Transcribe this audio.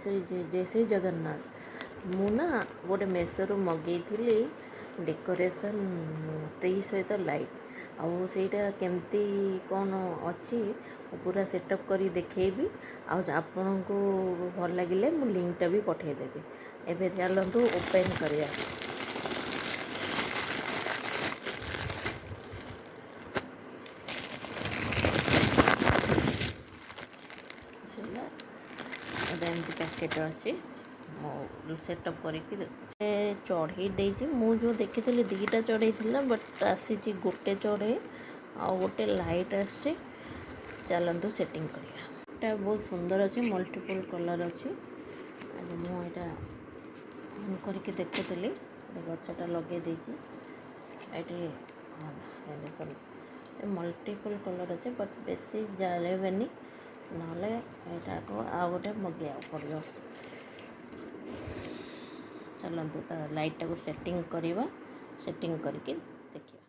जय श्री जगन्नाथ मुना गोटे मेसोरू मगेली decoration tree सहित लाइट आउ सेटा केमती कौन अच्छी पूरा सेटअप करी देखेबी आपण को भल लगे मु लिंकटा भी पठेदेवी। एबे चलतु ओपन करिया। एमती पैकेट अच्छी सेटअप करके चढ़ई देती मुझे देखी दीटा चढ़ई बट आसी गोटे चढ़ई आ गोटे लाइट आसी। चलतु सेटिंग करिया। बहुत सुंदर अच्छे मल्टीपल कलर अच्छी मुझा करके देखुली गचटा लगे ये मल्टीपल कलर अच्छे बट बेसी जालेबनी ना को आ गोटे मगे पड़ो। चलतु लाइट टाक सेटिंग करवा। सेटिंग करके देखिए।